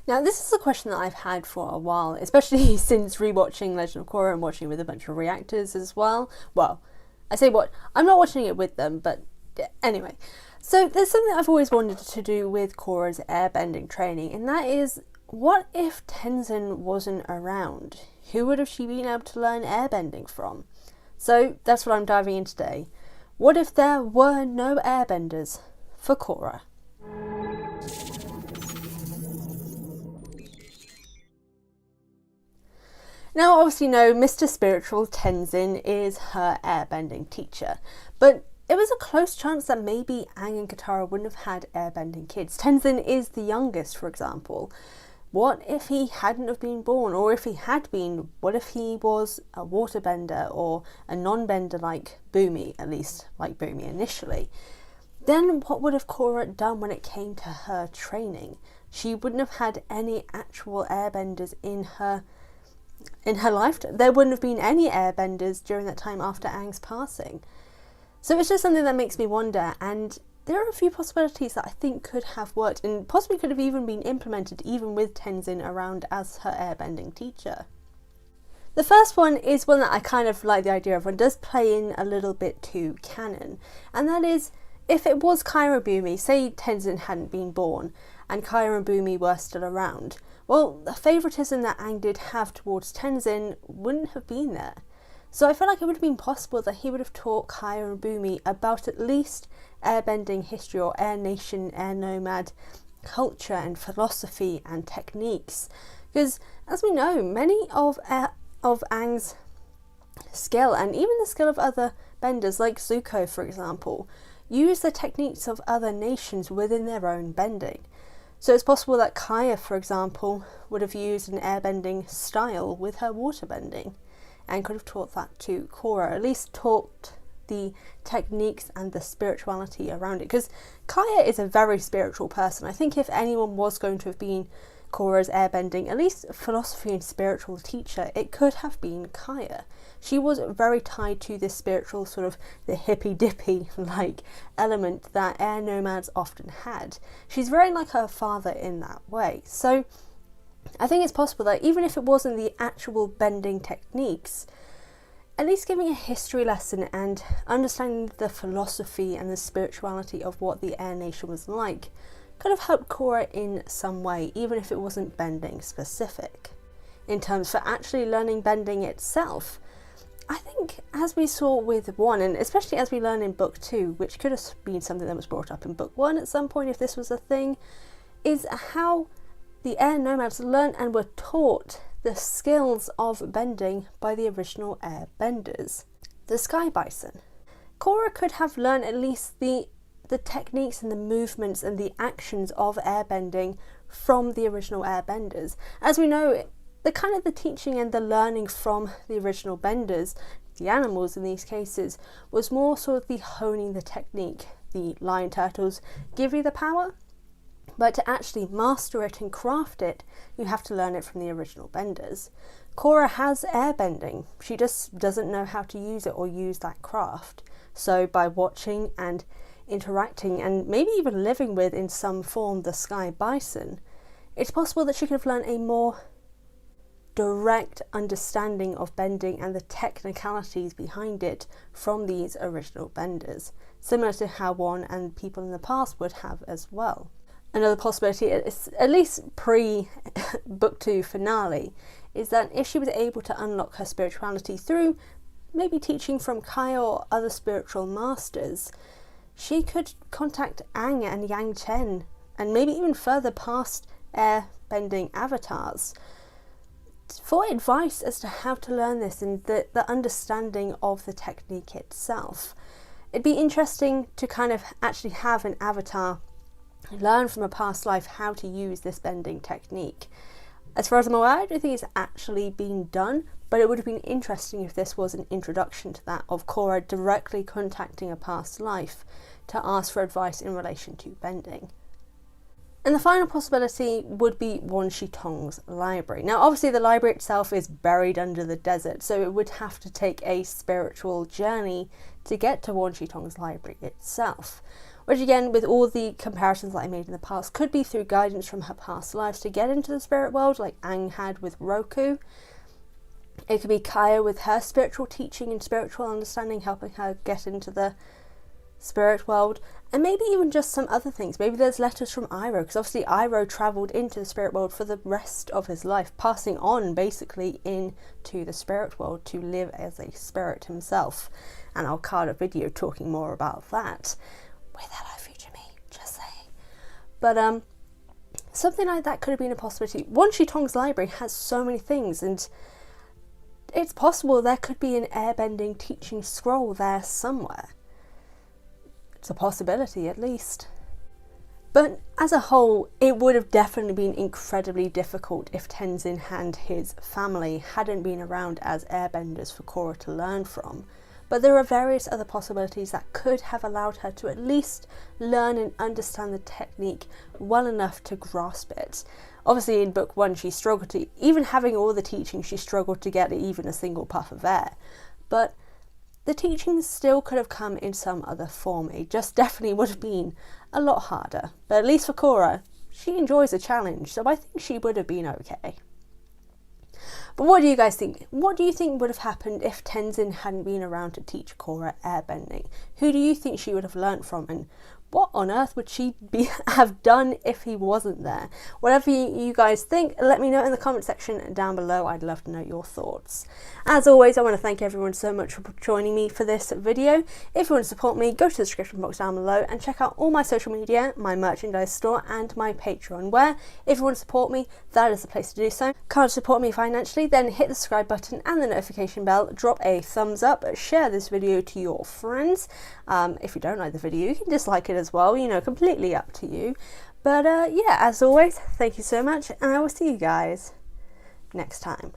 Now, this is a question that I've had for a while, especially since rewatching Legend of Korra and watching it with a bunch of reactors as well. Well, I say what, I'm not watching it with them, but anyway. So there's something I've always wanted to do with Korra's airbending training, and that is, what if Tenzin wasn't around? Who would have she been able to learn airbending from? So that's what I'm diving in today. What if there were no airbenders for Korra? Now, obviously, no, Mr. Spiritual Tenzin is her airbending teacher, but it was a close chance that maybe Aang and Katara wouldn't have had airbending kids. Tenzin is the youngest, for example. What if he hadn't have been born? Or if he had been, what if he was a waterbender or a non-bender like Bumi, at least like Bumi initially? Then what would have Korra done when it came to her training? She wouldn't have had any actual airbenders in her life. There wouldn't have been any airbenders during that time after Aang's passing. So it's just something that makes me wonder, and there are a few possibilities that I think could have worked and possibly could have even been implemented even with Tenzin around as her airbending teacher. The first one is one that I kind of like the idea of and does play in a little bit to canon, and that is, if it was Kyra Bumi, say Tenzin hadn't been born and Kyra and Bumi were still around, well, the favouritism that Aang did have towards Tenzin wouldn't have been there. So I feel like it would have been possible that he would have taught Kyra and Bumi about at least airbending history or air nation, air nomad culture and philosophy and techniques. Because as we know, many of Aang's skill, and even the skill of other benders like Zuko for example, use the techniques of other nations within their own bending. So it's possible that Kaya, for example, would have used an airbending style with her waterbending and could have taught that to Korra, at least taught the techniques and the spirituality around it. Because Kaya is a very spiritual person. I think if anyone was going to have been Korra's airbending, at least philosophy and spiritual teacher, it could have been Kaya. She was very tied to this spiritual sort of the hippy-dippy like element that air nomads often had. She's very like her father in that way. So I think it's possible that even if it wasn't the actual bending techniques, at least giving a history lesson and understanding the philosophy and the spirituality of what the Air Nation was like could have helped Korra in some way, even if it wasn't bending specific. In terms for actually learning bending itself, I think as we saw with 1, and especially as we learn in book 2, which could have been something that was brought up in book 1 at some point if this was a thing, is how the air nomads learned and were taught the skills of bending by the original airbenders, the sky bison. Korra could have learned at least the techniques and the movements and the actions of airbending from the original airbenders. As we know, the teaching and the learning from the original benders, the animals in these cases, was more sort of the honing the technique. The lion turtles give you the power, but to actually master it and craft it, you have to learn it from the original benders. Korra has airbending, she just doesn't know how to use it or use that craft. So by watching and interacting and maybe even living with in some form the sky bison, it's possible that she could have learned a more direct understanding of bending and the technicalities behind it from these original benders, similar to how 1 and people in the past would have as well. Another possibility, at least pre-book 2 finale, is that if she was able to unlock her spirituality through maybe teaching from Kaya or other spiritual masters, she could contact Aang and Yang Chen, and maybe even further past air-bending avatars, for advice as to how to learn this and the understanding of the technique itself. It'd be interesting to kind of actually have an avatar learn from a past life how to use this bending technique. As far as I'm aware, I don't think it's actually been done, but it would have been interesting if this was an introduction to that, of Korra directly contacting a past life to ask for advice in relation to bending. And the final possibility would be Wan Shi Tong's library. Now obviously the library itself is buried under the desert, so it would have to take a spiritual journey to get to Wan Shi Tong's library itself. which again, with all the comparisons that I made in the past, could be through guidance from her past lives to get into the spirit world, like Aang had with Roku. It could be Kaya with her spiritual teaching and spiritual understanding, helping her get into the spirit world, and maybe even just some other things. Maybe there's letters from Iroh, because obviously Iroh travelled into the spirit world for the rest of his life, passing on basically into the spirit world to live as a spirit himself. And I'll card a video talking more about that with Hello Future Me, just saying. But something like that could have been a possibility. Wan Shi Tong's library has so many things, and it's possible there could be an airbending teaching scroll there somewhere. It's a possibility, at least. But as a whole, it would have definitely been incredibly difficult if Tenzin and his family hadn't been around as airbenders for Korra to learn from. But there are various other possibilities that could have allowed her to at least learn and understand the technique well enough to grasp it. Obviously in book 1 she struggled to, even having all the teaching, she struggled to get even a single puff of air. But the teachings still could have come in some other form. It just definitely would have been a lot harder. But at least for Korra, she enjoys a challenge, so I think she would have been okay. But what do you guys think? What do you think would have happened if Tenzin hadn't been around to teach Korra airbending? Who do you think she would have learnt from, and what on earth would she have done if he wasn't there? Whatever you guys think, let me know in the comment section down below. I'd love to know your thoughts. As always, I want to thank everyone so much for joining me for this video. If you want to support me, go to the description box down below and check out all my social media, my merchandise store and my Patreon, where if you want to support me, that is the place to do so. Can't support me financially, then hit the subscribe button and the notification bell, drop a thumbs up, share this video to your friends. If you don't like the video, you can dislike it as well, you know, completely up to you. But yeah, as always, thank you so much, and I will see you guys next time.